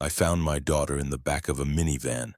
I found my daughter in the back of a minivan,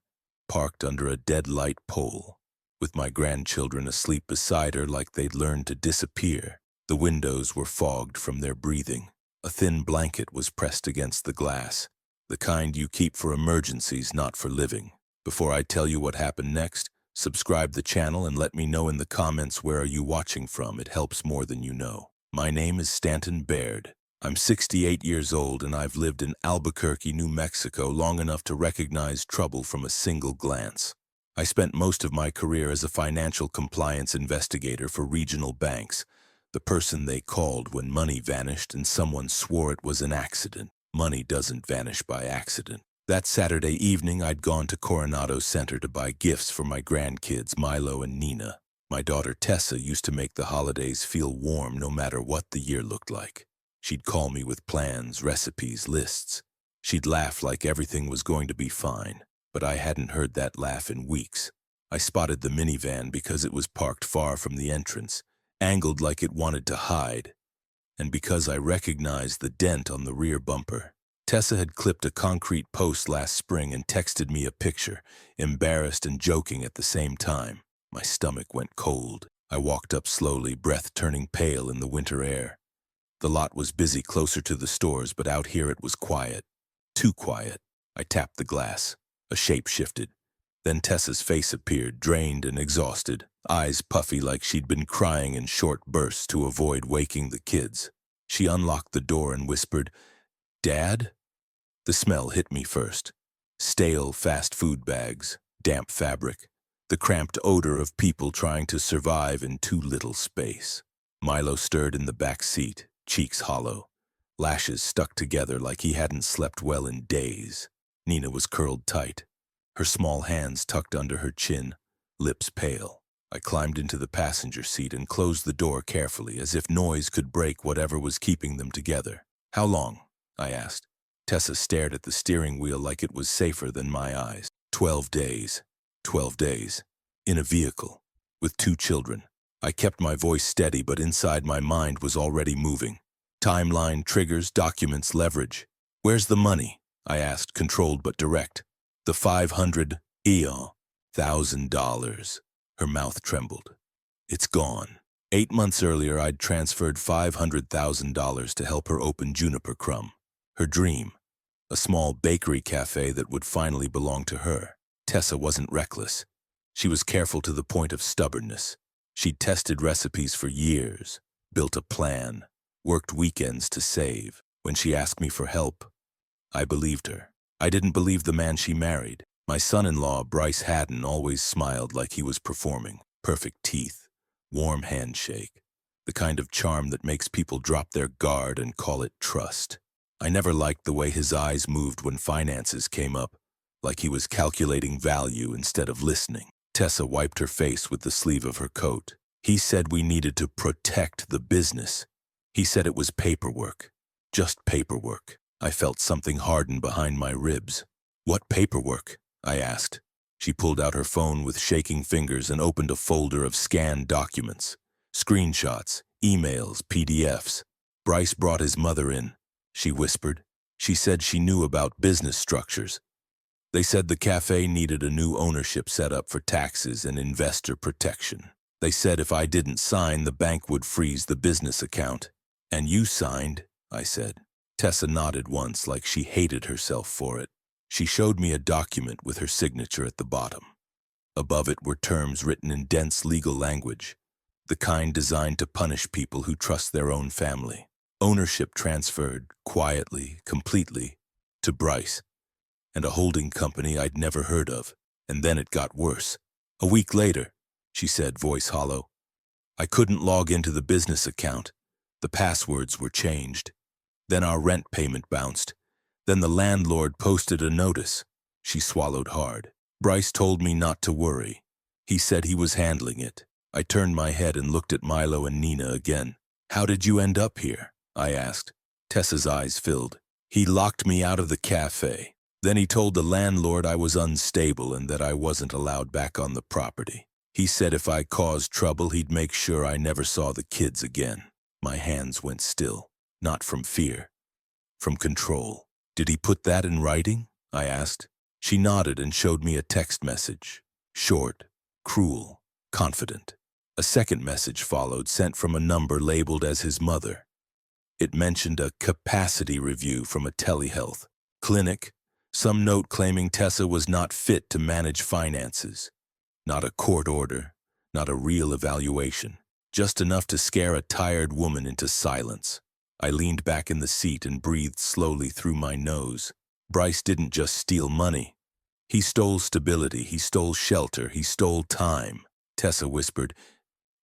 parked under a dead light pole, with my grandchildren asleep beside her like they'd learned to disappear. The windows were fogged from their breathing. A thin blanket was pressed against the glass, the kind you keep for emergencies, not for living. Before I tell you what happened next, subscribe the channel and let me know in the comments where are you watching from. It helps more than you know. My name is Stanton Baird. I'm 68 years old and I've lived in Albuquerque, New Mexico long enough to recognize trouble from a single glance. I spent most of my career as a financial compliance investigator for regional banks, the person they called when money vanished and someone swore it was an accident. Money doesn't vanish by accident. That Saturday evening, I'd gone to Coronado Center to buy gifts for my grandkids, Milo and Nina. My daughter Tessa used to make the holidays feel warm no matter what the year looked like. She'd call me with plans, recipes, lists. She'd laugh like everything was going to be fine, but I hadn't heard that laugh in weeks. I spotted the minivan because it was parked far from the entrance, angled like it wanted to hide, and because I recognized the dent on the rear bumper. Tessa had clipped a concrete post last spring and texted me a picture, embarrassed and joking at the same time. My stomach went cold. I walked up slowly, breath turning pale in the winter air. The lot was busy closer to the stores, but out here it was quiet. Too quiet. I tapped the glass. A shape shifted. Then Tessa's face appeared, drained and exhausted, eyes puffy like she'd been crying in short bursts to avoid waking the kids. She unlocked the door and whispered, "Dad?" The smell hit me first. Stale fast food bags, damp fabric, the cramped odor of people trying to survive in too little space. Milo stirred in the back seat, cheeks hollow, lashes stuck together like he hadn't slept well in days. Nina was curled tight, her small hands tucked under her chin, lips pale. I climbed into the passenger seat and closed the door carefully, as if noise could break whatever was keeping them together. "How long?" I asked. Tessa stared at the steering wheel like it was safer than my eyes. 12 days. 12 days. In a vehicle. With 2 children. I kept my voice steady, but inside my mind was already moving. Timeline, triggers, documents, leverage. "Where's the money?" I asked, controlled but direct. "The $500,000. Her mouth trembled. "It's gone." 8 months earlier, I'd transferred $500,000 to help her open Juniper Crumb. Her dream. A small bakery cafe that would finally belong to her. Tessa wasn't reckless. She was careful to the point of stubbornness. She'd tested recipes for years, built a plan, worked weekends to save. When she asked me for help, I believed her. I didn't believe the man she married. My son-in-law, Bryce Haddon, always smiled like he was performing. Perfect teeth, warm handshake, the kind of charm that makes people drop their guard and call it trust. I never liked the way his eyes moved when finances came up, like he was calculating value instead of listening. Tessa wiped her face with the sleeve of her coat. "He said we needed to protect the business. He said it was paperwork. Just paperwork." I felt something harden behind my ribs. "What paperwork?" I asked. She pulled out her phone with shaking fingers and opened a folder of scanned documents. Screenshots, emails, PDFs. "Bryce brought his mother in," she whispered. "She said she knew about business structures. They said the cafe needed a new ownership set up for taxes and investor protection. They said if I didn't sign, the bank would freeze the business account." "And you signed," I said. Tessa nodded once like she hated herself for it. She showed me a document with her signature at the bottom. Above it were terms written in dense legal language, the kind designed to punish people who trust their own family. Ownership transferred, quietly, completely, to Bryce, and a holding company I'd never heard of. And then it got worse. "A week later," she said, voice hollow, "I couldn't log into the business account. The passwords were changed. Then our rent payment bounced. Then the landlord posted a notice." She swallowed hard. "Bryce told me not to worry. He said he was handling it." I turned my head and looked at Milo and Nina again. "How did you end up here?" I asked. Tessa's eyes filled. "He locked me out of the cafe. Then he told the landlord I was unstable and that I wasn't allowed back on the property. He said if I caused trouble, he'd make sure I never saw the kids again." My hands went still, not from fear, from control. "Did he put that in writing?" I asked. She nodded and showed me a text message. Short, cruel, confident. A second message followed, sent from a number labeled as his mother. It mentioned a capacity review from a telehealth clinic, some note claiming Tessa was not fit to manage finances. Not a court order, not a real evaluation, just enough to scare a tired woman into silence. I leaned back in the seat and breathed slowly through my nose. Bryce didn't just steal money. He stole stability, he stole shelter, he stole time. Tessa whispered,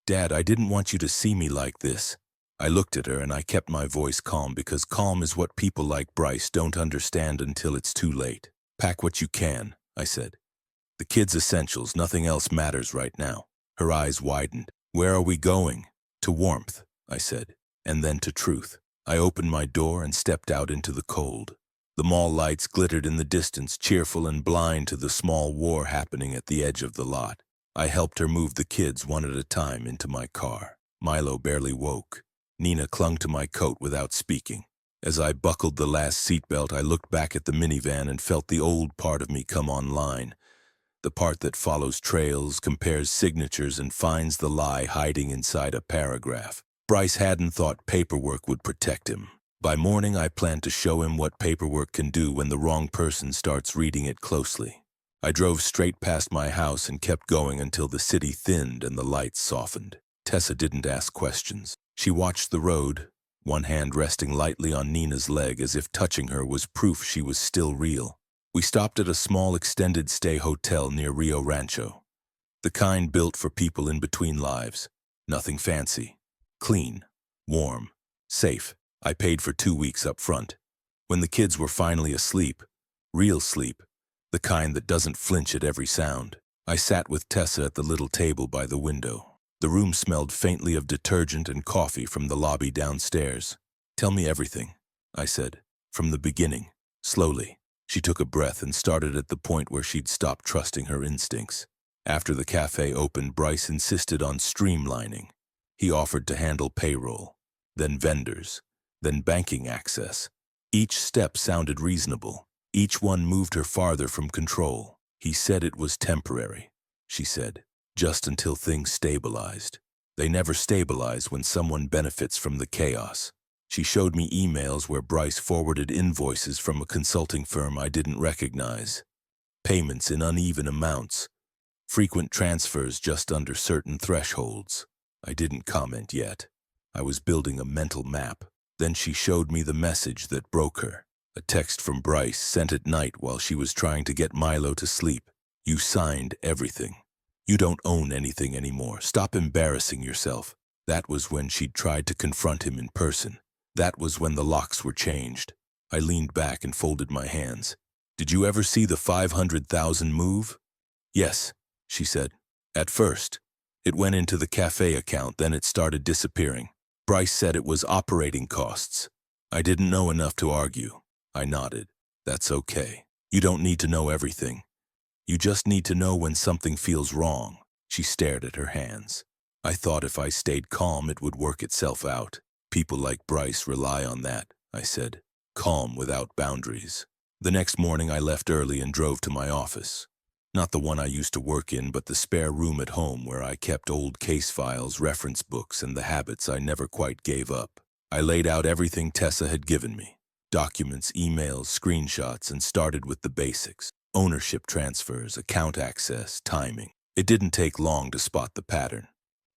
"Dad, I didn't want you to see me like this." I looked at her and I kept my voice calm because calm is what people like Bryce don't understand until it's too late. "Pack what you can," I said. "The kids' essentials, nothing else matters right now." Her eyes widened. "Where are we going?" "To warmth," I said, and then to truth. I opened my door and stepped out into the cold. The mall lights glittered in the distance, cheerful and blind to the small war happening at the edge of the lot. I helped her move the kids one at a time into my car. Milo barely woke. Nina clung to my coat without speaking. As I buckled the last seatbelt, I looked back at the minivan and felt the old part of me come online. The part that follows trails, compares signatures, and finds the lie hiding inside a paragraph. Bryce hadn't thought paperwork would protect him. By morning, I planned to show him what paperwork can do when the wrong person starts reading it closely. I drove straight past my house and kept going until the city thinned and the lights softened. Tessa didn't ask questions. She watched the road, one hand resting lightly on Nina's leg as if touching her was proof she was still real. We stopped at a small extended stay hotel near Rio Rancho. The kind built for people in between lives. Nothing fancy. Clean, warm, safe. I paid for 2 weeks up front. When the kids were finally asleep, real sleep, the kind that doesn't flinch at every sound, I sat with Tessa at the little table by the window. The room smelled faintly of detergent and coffee from the lobby downstairs. "Tell me everything," I said, "from the beginning." Slowly, she took a breath and started at the point where she'd stopped trusting her instincts. After the cafe opened, Bryce insisted on streamlining. He offered to handle payroll, then vendors, then banking access. Each step sounded reasonable. Each one moved her farther from control. "He said it was temporary," she said, "just until things stabilized." They never stabilize when someone benefits from the chaos. She showed me emails where Bryce forwarded invoices from a consulting firm I didn't recognize. Payments in uneven amounts. Frequent transfers just under certain thresholds. I didn't comment yet. I was building a mental map. Then she showed me the message that broke her. A text from Bryce sent at night while she was trying to get Milo to sleep. "You signed everything. You don't own anything anymore. Stop embarrassing yourself." That was when she'd tried to confront him in person. That was when the locks were changed. I leaned back and folded my hands. "Did you ever see the 500,000 move?" "Yes," she said. "At first. It went into the cafe account, then it started disappearing. Bryce said it was operating costs." I didn't know enough to argue. I nodded. "That's okay. You don't need to know everything. You just need to know when something feels wrong." She stared at her hands. I thought if I stayed calm, it would work itself out. "People like Bryce rely on that," I said. "Calm without boundaries." The next morning I left early and drove to my office. Not the one I used to work in, but the spare room at home where I kept old case files, reference books, and the habits I never quite gave up. I laid out everything Tessa had given me. Documents, emails, screenshots, and started with the basics. Ownership transfers, account access, timing. It didn't take long to spot the pattern.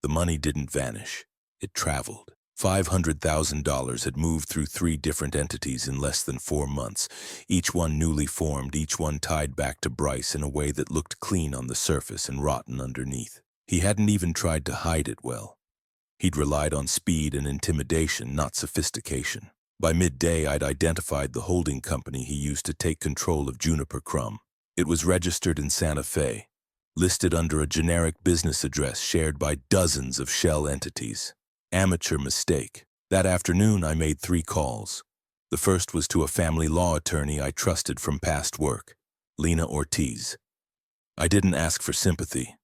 The money didn't vanish. It traveled. $500,000 had moved through 3 different entities in less than 4 months, each one newly formed, each one tied back to Bryce in a way that looked clean on the surface and rotten underneath. He hadn't even tried to hide it well. He'd relied on speed and intimidation, not sophistication. By midday, I'd identified the holding company he used to take control of Juniper Crumb. It was registered in Santa Fe, listed under a generic business address shared by dozens of shell entities. Amateur mistake. That afternoon, I made 3 calls. The first was to a family law attorney I trusted from past work, Lena Ortiz. I didn't ask for sympathy.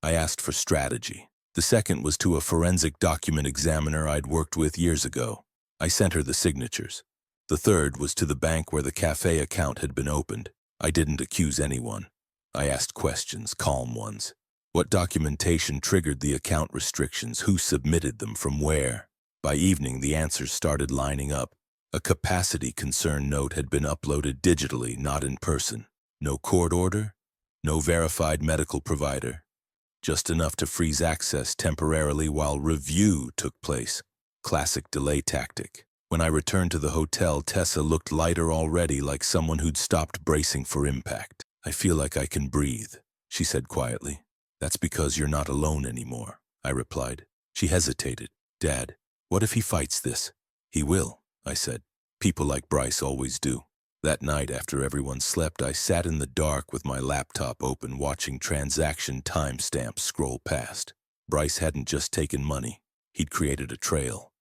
I asked for strategy. The second was to a forensic document examiner I'd worked with years ago. I sent her the signatures. The third was to the bank where the cafe account had been opened. I didn't accuse anyone. I asked questions, calm ones. What documentation triggered the account restrictions? Who submitted them? From where? By evening, the answers started lining up. A capacity concern note had been uploaded digitally, not in person. No court order, no verified medical provider. Just enough to freeze access temporarily while review took place. Classic delay tactic. When I returned to the hotel, Tessa looked lighter already, like someone who'd stopped bracing for impact. "I feel like I can breathe," she said quietly. "That's because you're not alone anymore," I replied. She hesitated. "Dad, what if he fights this?" "He will," I said. "People like Bryce always do." That night, after everyone slept, I sat in the dark with my laptop open, watching transaction timestamps scroll past. Bryce hadn't just taken money. He'd created a trail.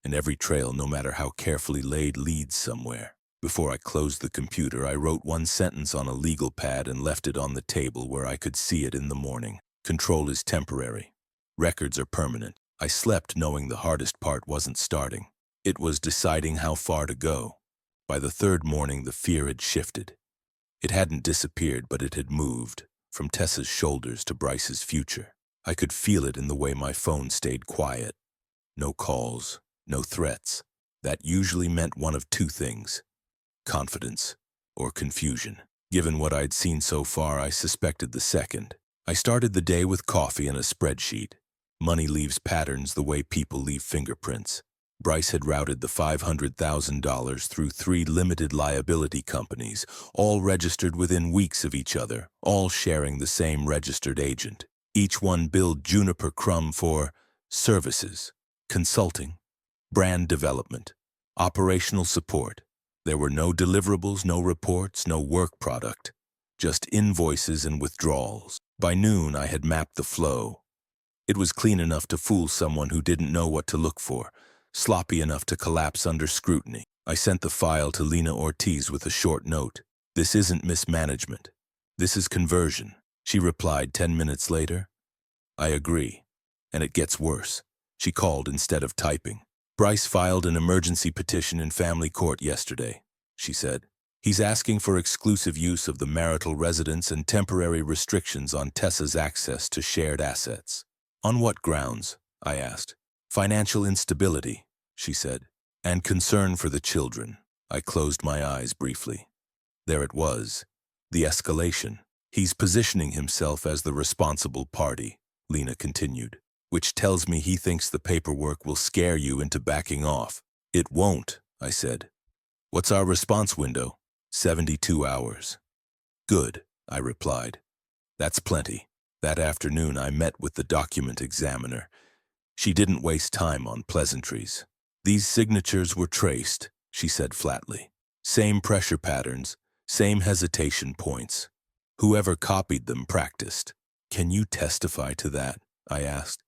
And every trail, no matter how carefully laid, leads somewhere. Before I closed the computer, I wrote one sentence on a legal pad and left it on the table where I could see it in the morning. Control is temporary. Records are permanent. I slept knowing the hardest part wasn't starting. It was deciding how far to go. By the third morning, the fear had shifted. It hadn't disappeared, but it had moved, from Tessa's shoulders to Bryce's future. I could feel it in the way my phone stayed quiet. No calls, no threats. That usually meant one of two things: confidence or confusion. Given what I'd seen so far, I suspected the second. I started the day with coffee and a spreadsheet. Money leaves patterns the way people leave fingerprints. Bryce had routed the $500,000 through 3 limited liability companies, all registered within weeks of each other, all sharing the same registered agent. Each one billed Juniper Crumb for services, consulting, brand development, operational support. There were no deliverables, no reports, no work product, just invoices and withdrawals. By noon, I had mapped the flow. It was clean enough to fool someone who didn't know what to look for, sloppy enough to collapse under scrutiny. I sent the file to Lena Ortiz with a short note. "This isn't mismanagement. This is conversion." She replied 10 minutes later, "I agree. And it gets worse." She called instead of typing. "Bryce filed an emergency petition in family court yesterday," she said. "He's asking for exclusive use of the marital residence and temporary restrictions on Tessa's access to shared assets." "On what grounds?" I asked. "Financial instability," she said, "and concern for the children." I closed my eyes briefly. There it was, the escalation. "He's positioning himself as the responsible party," Lena continued, "which tells me he thinks the paperwork will scare you into backing off." "It won't," I said. "What's our response window?" 72 hours. "Good," I replied. "That's plenty." That afternoon, I met with the document examiner. She didn't waste time on pleasantries. "These signatures were traced," she said flatly. "Same pressure patterns, same hesitation points. Whoever copied them practiced." "Can you testify to that?" I asked.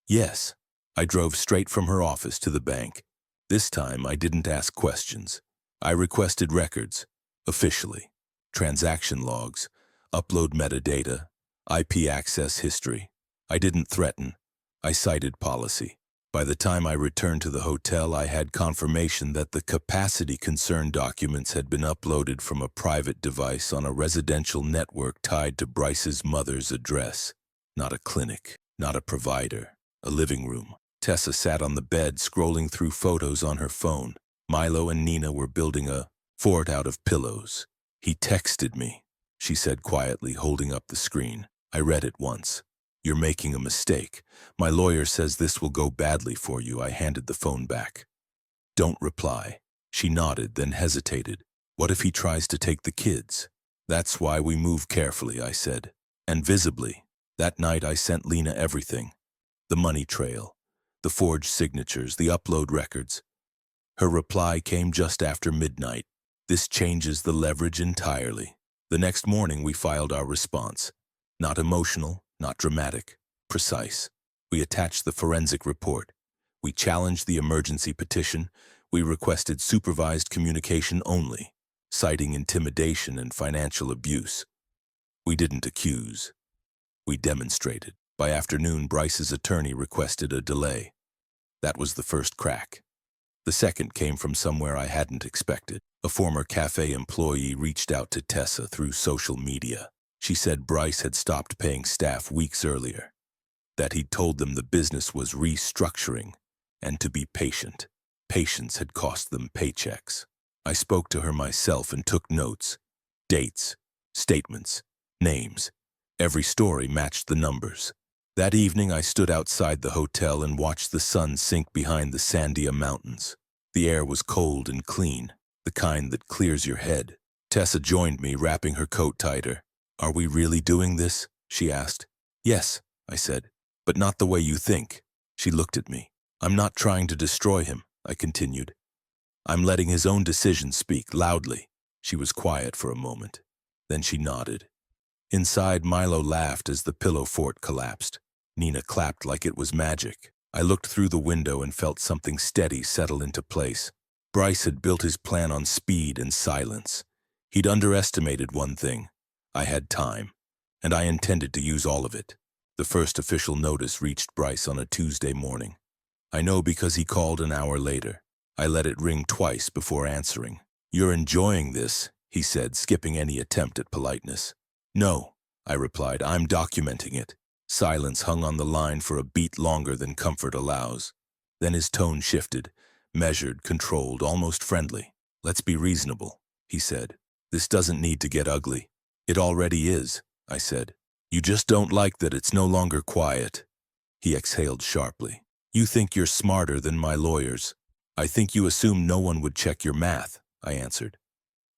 "Yes." I drove straight from her office to the bank. This time, I didn't ask questions. I requested records, officially. Transaction logs, upload metadata, IP access history. I didn't threaten. I cited policy. By the time I returned to the hotel, I had confirmation that the capacity concern documents had been uploaded from a private device on a residential network tied to Bryce's mother's address. Not a clinic, not a provider, a living room. Tessa sat on the bed, scrolling through photos on her phone. Milo and Nina were building a fort out of pillows. "He texted me," she said quietly, holding up the screen. I read it once. "You're making a mistake. My lawyer says this will go badly for you." I handed the phone back. "Don't reply." She nodded, then hesitated. "What if he tries to take the kids?" "That's why we move carefully," I said. And visibly. That night I sent Lena everything. The money trail, the forged signatures, the upload records. Her reply came just after midnight. "This changes the leverage entirely." The next morning we filed our response. Not emotional, not dramatic, precise. We attached the forensic report. We challenged the emergency petition. We requested supervised communication only, citing intimidation and financial abuse. We didn't accuse. We demonstrated. By afternoon, Bryce's attorney requested a delay. That was the first crack. The second came from somewhere I hadn't expected. A former cafe employee reached out to Tessa through social media. She said Bryce had stopped paying staff weeks earlier, that he'd told them the business was restructuring, and to be patient. Patience had cost them paychecks. I spoke to her myself and took notes. Dates, statements, names. Every story matched the numbers. That evening I stood outside the hotel and watched the sun sink behind the Sandia Mountains. The air was cold and clean, the kind that clears your head. Tessa joined me, wrapping her coat tighter. "Are we really doing this?" she asked. "Yes," I said, "but not the way you think." She looked at me. "I'm not trying to destroy him," I continued. "I'm letting his own decisions speak loudly." She was quiet for a moment. Then she nodded. Inside, Milo laughed as the pillow fort collapsed. Nina clapped like it was magic. I looked through the window and felt something steady settle into place. Bryce had built his plan on speed and silence. He'd underestimated one thing. I had time, and I intended to use all of it. The first official notice reached Bryce on a Tuesday morning. I know because he called an hour later. I let it ring twice before answering. "You're enjoying this," he said, skipping any attempt at politeness. "No," I replied, "I'm documenting it." Silence hung on the line for a beat longer than comfort allows. Then his tone shifted, measured, controlled, almost friendly. "Let's be reasonable," he said. "This doesn't need to get ugly." "It already is," I said. "You just don't like that it's no longer quiet." He exhaled sharply. "You think you're smarter than my lawyers." "I think you assume no one would check your math," I answered.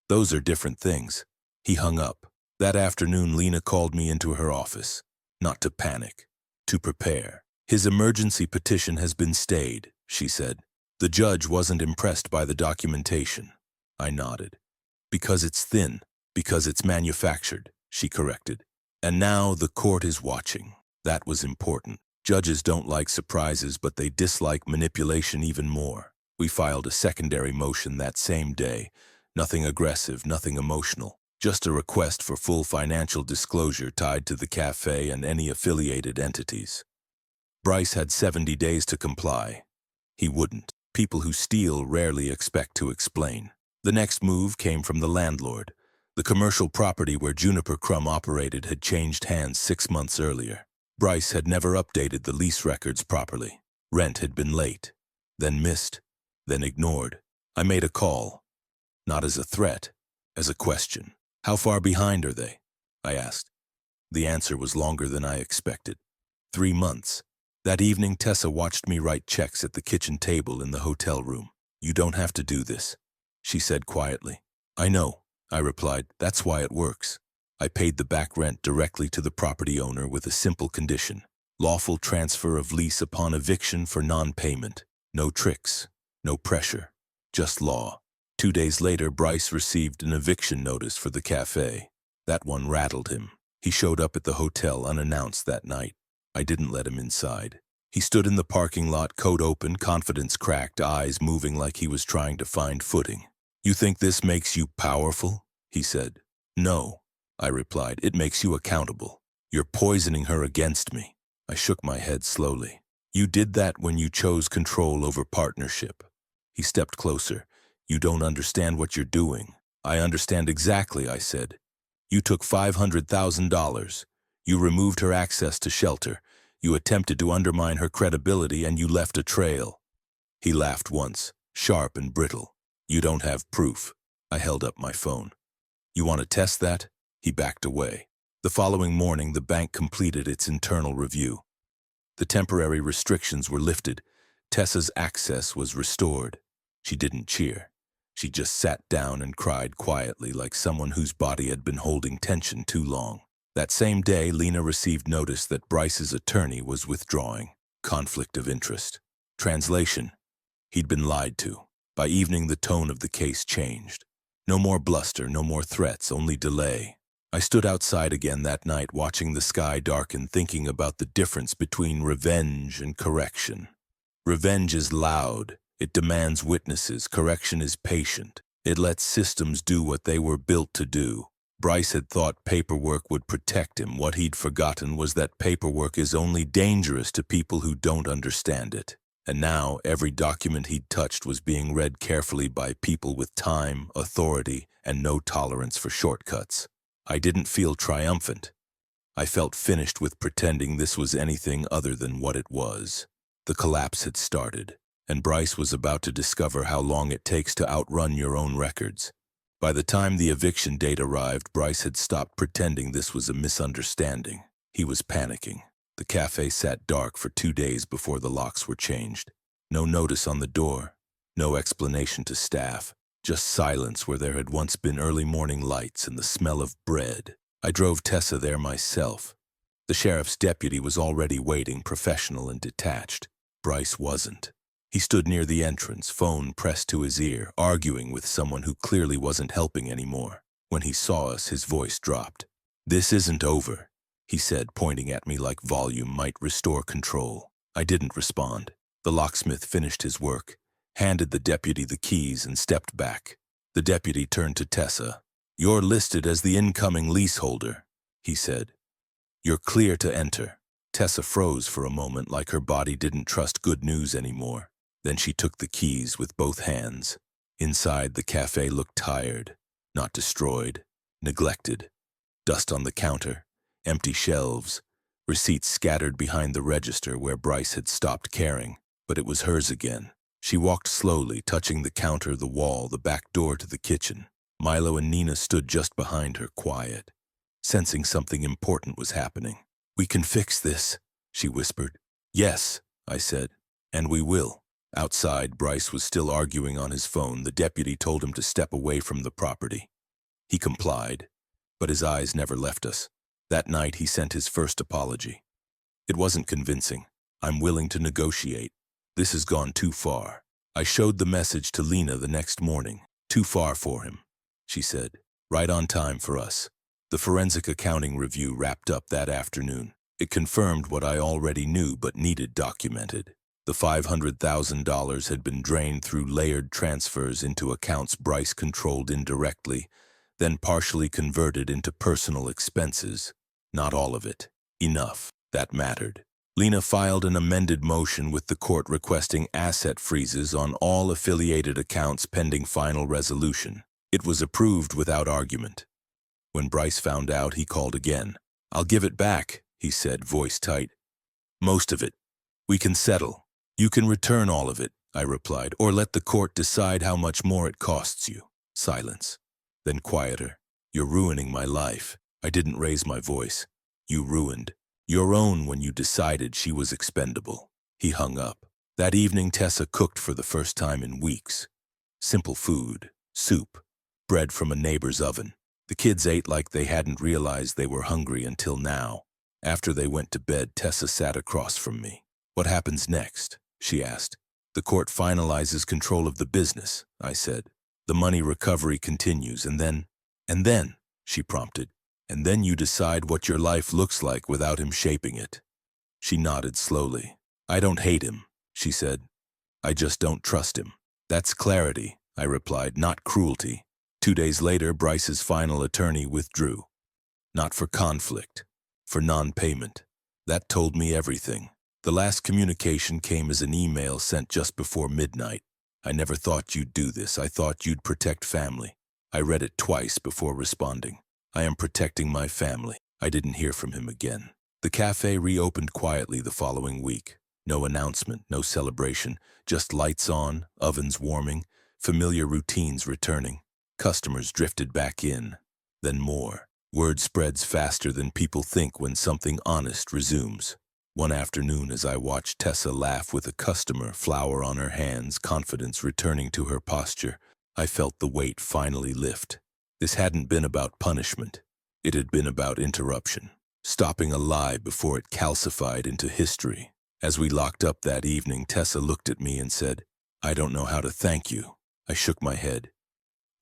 "Those are different things." He hung up. That afternoon, Lena called me into her office. Not to panic, to prepare. "His emergency petition has been stayed," she said. "The judge wasn't impressed by the documentation." I nodded. "Because it's thin, because it's manufactured," she corrected. "And now the court is watching." That was important. Judges don't like surprises, but they dislike manipulation even more. We filed a secondary motion that same day. Nothing aggressive, nothing emotional. Just a request for full financial disclosure tied to the cafe and any affiliated entities. Bryce had 70 days to comply. He wouldn't. People who steal rarely expect to explain. The next move came from the landlord. The commercial property where Juniper Crumb operated had changed hands 6 months earlier. Bryce had never updated the lease records properly. Rent had been late, then missed, then ignored. I made a call, not as a threat, as a question. "How far behind are they?" I asked. The answer was longer than I expected. 3 months. That evening, Tessa watched me write checks at the kitchen table in the hotel room. "You don't have to do this," she said quietly. "I know," I replied. "That's why it works." I paid the back rent directly to the property owner with a simple condition: lawful transfer of lease upon eviction for non-payment. No tricks, no pressure, just law. 2 days later, Bryce received an eviction notice for the cafe. That one rattled him. He showed up at the hotel unannounced that night. I didn't let him inside. He stood in the parking lot, coat open, confidence cracked, eyes moving like he was trying to find footing. "You think this makes you powerful?" he said. "No," I replied. "It makes you accountable. You're poisoning her against me." I shook my head slowly. "You did that when you chose control over partnership." He stepped closer. "You don't understand what you're doing." "I understand exactly," I said. "You took $500,000. You removed her access to shelter. You attempted to undermine her credibility, and you left a trail." He laughed once, sharp and brittle. "You don't have proof." I held up my phone. "You want to test that?" He backed away. The following morning, the bank completed its internal review. The temporary restrictions were lifted. Tessa's access was restored. She didn't cheer. She just sat down and cried quietly, like someone whose body had been holding tension too long. That same day, Lena received notice that Bryce's attorney was withdrawing. Conflict of interest. Translation: he'd been lied to. By evening, the tone of the case changed. No more bluster, no more threats, only delay. I stood outside again that night, watching the sky darken, thinking about the difference between revenge and correction. Revenge is loud. It demands witnesses. Correction is patient. It lets systems do what they were built to do. Bryce had thought paperwork would protect him. What he'd forgotten was that paperwork is only dangerous to people who don't understand it. And now every document he'd touched was being read carefully by people with time, authority, and no tolerance for shortcuts. I didn't feel triumphant. I felt finished with pretending this was anything other than what it was. The collapse had started, and Bryce was about to discover how long it takes to outrun your own records. By the time the eviction date arrived, Bryce had stopped pretending this was a misunderstanding. He was panicking. The cafe sat dark for 2 days before the locks were changed. No notice on the door, no explanation to staff, just silence where there had once been early morning lights and the smell of bread. I drove Tessa there myself. The sheriff's deputy was already waiting, professional and detached. Bryce wasn't. He stood near the entrance, phone pressed to his ear, arguing with someone who clearly wasn't helping anymore. When he saw us, his voice dropped. "This isn't over," he said, pointing at me like volume might restore control. I didn't respond. The locksmith finished his work, handed the deputy the keys, and stepped back. The deputy turned to Tessa. "You're listed as the incoming leaseholder," he said. "You're clear to enter." Tessa froze for a moment, like her body didn't trust good news anymore. Then she took the keys with both hands. Inside, the cafe looked tired, not destroyed, neglected. Dust on the counter, empty shelves, receipts scattered behind the register where Bryce had stopped caring. But it was hers again. She walked slowly, touching the counter, the wall, the back door to the kitchen. Milo and Nina stood just behind her, quiet, sensing something important was happening. "We can fix this," she whispered. "Yes," I said, "and we will." Outside, Bryce was still arguing on his phone. The deputy told him to step away from the property. He complied, but his eyes never left us. That night, he sent his first apology. It wasn't convincing. "I'm willing to negotiate. This has gone too far." I showed the message to Lena the next morning. "Too far for him," she said. "Right on time for us." The forensic accounting review wrapped up that afternoon. It confirmed what I already knew but needed documented. The $500,000 had been drained through layered transfers into accounts Bryce controlled indirectly, then partially converted into personal expenses. Not all of it. Enough. That mattered. Lena filed an amended motion with the court requesting asset freezes on all affiliated accounts pending final resolution. It was approved without argument. When Bryce found out, he called again. "I'll give it back," he said, voice tight. "Most of it. We can settle. You can return all of it," I replied, "or let the court decide how much more it costs you." Silence. Then quieter. "You're ruining my life." I didn't raise my voice. "You ruined your own when you decided she was expendable." He hung up. That evening, Tessa cooked for the first time in weeks. Simple food, soup, bread from a neighbor's oven. The kids ate like they hadn't realized they were hungry until now. After they went to bed, Tessa sat across from me. "What happens next?" she asked. "The court finalizes control of the business," I said. "The money recovery continues, and then," she prompted. "And then you decide what your life looks like without him shaping it." She nodded slowly. "I don't hate him," she said. "I just don't trust him." "That's clarity," I replied, "not cruelty." 2 days later, Bryce's final attorney withdrew. Not for conflict, for non-payment. That told me everything. The last communication came as an email sent just before midnight. "I never thought you'd do this. I thought you'd protect family." I read it twice before responding. "I am protecting my family." I didn't hear from him again. The cafe reopened quietly the following week. No announcement, no celebration, just lights on, ovens warming, familiar routines returning. Customers drifted back in, then more. Word spreads faster than people think when something honest resumes. One afternoon, as I watched Tessa laugh with a customer, flour on her hands, confidence returning to her posture, I felt the weight finally lift. This hadn't been about punishment. It had been about interruption, stopping a lie before it calcified into history. As we locked up that evening, Tessa looked at me and said, "I don't know how to thank you." I shook my head.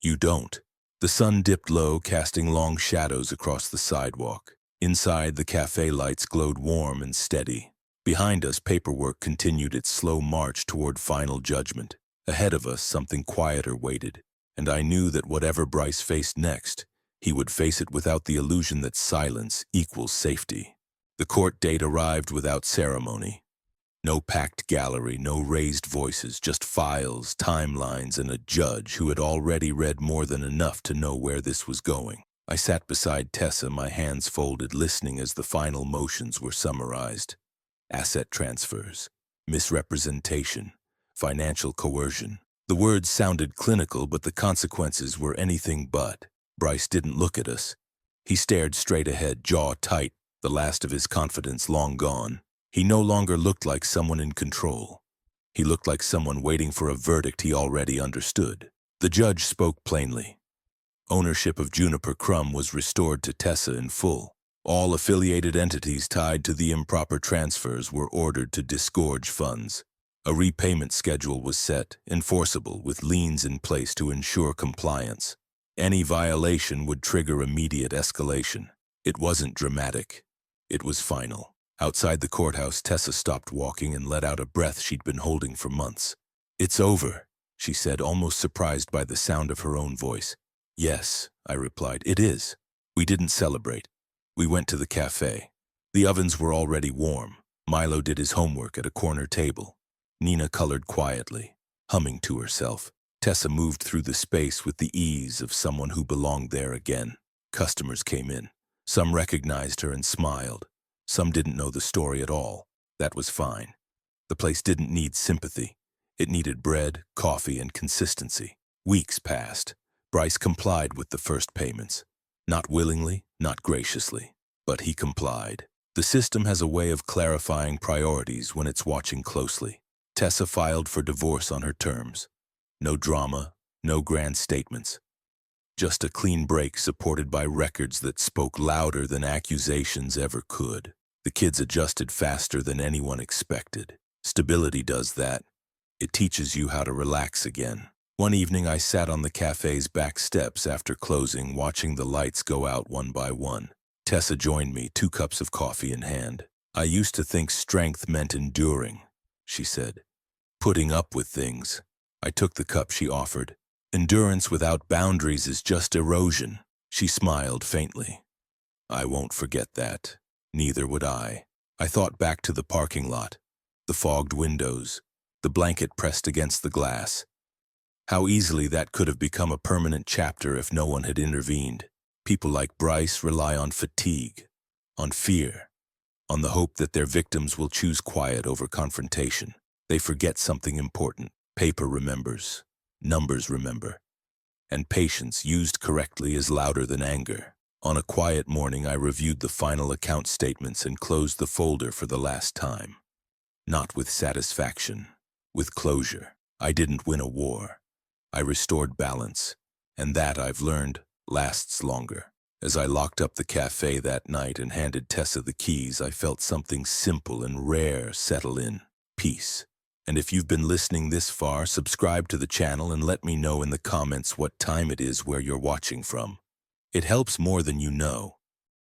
"You don't." The sun dipped low, casting long shadows across the sidewalk. Inside, the cafe lights glowed warm and steady. Behind us, paperwork continued its slow march toward final judgment. Ahead of us, something quieter waited, and I knew that whatever Bryce faced next, he would face it without the illusion that silence equals safety. The court date arrived without ceremony. No packed gallery, no raised voices, just files, timelines, and a judge who had already read more than enough to know where this was going. I sat beside Tessa, my hands folded, listening as the final motions were summarized. Asset transfers, misrepresentation, financial coercion. The words sounded clinical, but the consequences were anything but. Bryce didn't look at us. He stared straight ahead, jaw tight, the last of his confidence long gone. He no longer looked like someone in control. He looked like someone waiting for a verdict he already understood. The judge spoke plainly. Ownership of Juniper Crumb was restored to Tessa in full. All affiliated entities tied to the improper transfers were ordered to disgorge funds. A repayment schedule was set, enforceable, with liens in place to ensure compliance. Any violation would trigger immediate escalation. It wasn't dramatic. It was final. Outside the courthouse, Tessa stopped walking and let out a breath she'd been holding for months. "It's over," she said, almost surprised by the sound of her own voice. "Yes," I replied, "it is." We didn't celebrate. We went to the cafe. The ovens were already warm. Milo did his homework at a corner table. Nina colored quietly, humming to herself. Tessa moved through the space with the ease of someone who belonged there again. Customers came in. Some recognized her and smiled. Some didn't know the story at all. That was fine. The place didn't need sympathy. It needed bread, coffee, and consistency. Weeks passed. Bryce complied with the first payments. Not willingly, not graciously, but he complied. The system has a way of clarifying priorities when it's watching closely. Tessa filed for divorce on her terms. No drama, no grand statements. Just a clean break supported by records that spoke louder than accusations ever could. The kids adjusted faster than anyone expected. Stability does that. It teaches you how to relax again. One evening I sat on the cafe's back steps after closing, watching the lights go out one by one. Tessa joined me, 2 cups of coffee in hand. "I used to think strength meant enduring," she said. "Putting up with things." I took the cup she offered. "Endurance without boundaries is just erosion." She smiled faintly. "I won't forget that. Neither would I." I thought back to the parking lot, the fogged windows, the blanket pressed against the glass. How easily that could have become a permanent chapter if no one had intervened. People like Bryce rely on fatigue, on fear, on the hope that their victims will choose quiet over confrontation. They forget something important. Paper remembers, numbers remember, and patience used correctly is louder than anger. On a quiet morning, I reviewed the final account statements and closed the folder for the last time. Not with satisfaction, with closure. I didn't win a war. I restored balance, and that, I've learned, lasts longer. As I locked up the cafe that night and handed Tessa the keys, I felt something simple and rare settle in: peace. And if you've been listening this far, subscribe to the channel and let me know in the comments what time it is where you're watching from. It helps more than you know.